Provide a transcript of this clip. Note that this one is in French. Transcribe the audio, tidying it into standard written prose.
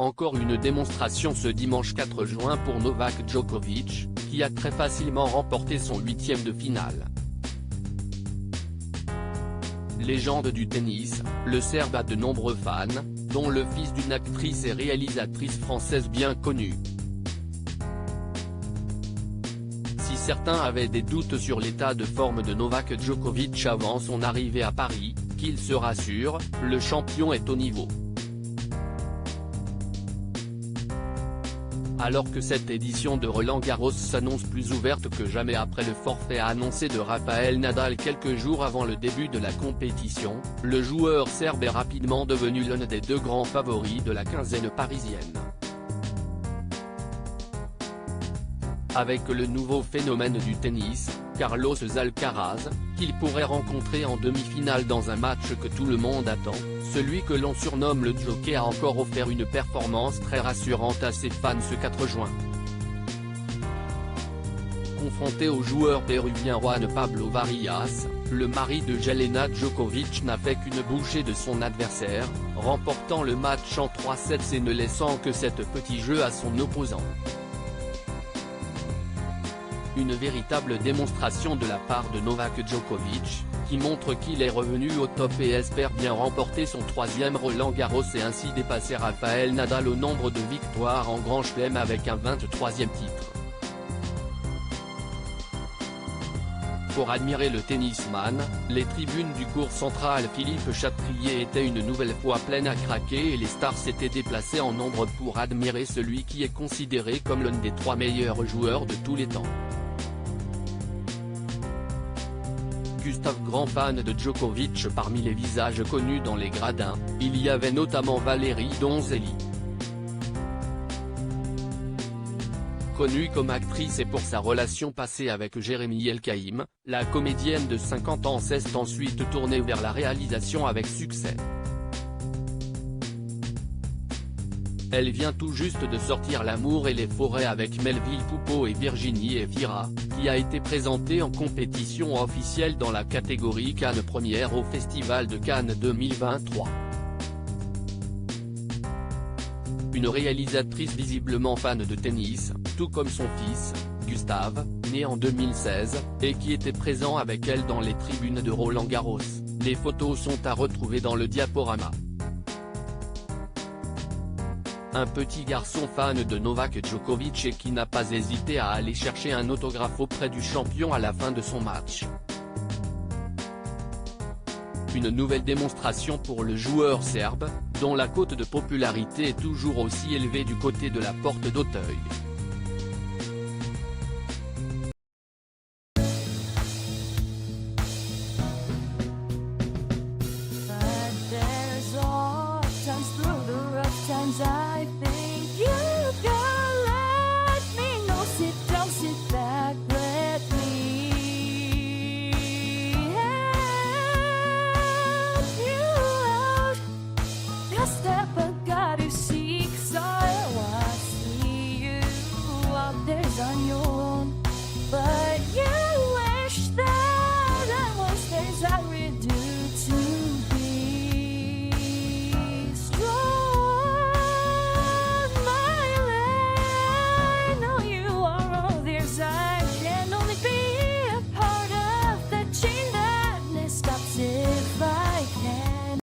Encore une démonstration ce dimanche 4 juin pour Novak Djokovic, qui a très facilement remporté son 8e de finale. Légende du tennis, le Serbe a de nombreux fans, dont le fils d'une actrice et réalisatrice française bien connue. Si certains avaient des doutes sur l'état de forme de Novak Djokovic avant son arrivée à Paris, qu'ils se rassurent, le champion est au niveau. Alors que cette édition de Roland-Garros s'annonce plus ouverte que jamais après le forfait annoncé de Rafael Nadal quelques jours avant le début de la compétition, le joueur serbe est rapidement devenu l'un des deux grands favoris de la quinzaine parisienne. Avec le nouveau phénomène du tennis, Carlos Alcaraz, qu'il pourrait rencontrer en demi-finale dans un match que tout le monde attend, celui que l'on surnomme le Joker a encore offert une performance très rassurante à ses fans ce 4 juin. Confronté au joueur péruvien Juan Pablo Varillas, le mari de Jelena Djokovic n'a fait qu'une bouchée de son adversaire, remportant le match en 3-7 et ne laissant que 7 petits jeux à son opposant. Une véritable démonstration de la part de Novak Djokovic, qui montre qu'il est revenu au top et espère bien remporter son 3e Roland-Garros et ainsi dépasser Rafael Nadal au nombre de victoires en Grand Chelem avec un 23e titre. Pour admirer le tennisman, les tribunes du court central Philippe Chatrier étaient une nouvelle fois pleines à craquer et les stars s'étaient déplacées en nombre pour admirer celui qui est considéré comme l'un des 3 meilleurs joueurs de tous les temps. Gustave, grand fan de Djokovic. Parmi les visages connus dans les gradins, il y avait notamment Valérie Donzelli. Connue comme actrice et pour sa relation passée avec Jérémy Elkaïm, la comédienne de 50 ans s'est ensuite tournée vers la réalisation avec succès. Elle vient tout juste de sortir L'amour et les forêts avec Melville Poupeau et Virginie Efira, qui a été présentée en compétition officielle dans la catégorie Cannes première au Festival de Cannes 2023. Une réalisatrice visiblement fan de tennis, tout comme son fils, Gustave, né en 2016, et qui était présent avec elle dans les tribunes de Roland-Garros. Les photos sont à retrouver dans le diaporama. Un petit garçon fan de Novak Djokovic et qui n'a pas hésité à aller chercher un autographe auprès du champion à la fin de son match. Une nouvelle démonstration pour le joueur serbe, dont la cote de popularité est toujours aussi élevée du côté de la porte d'Auteuil.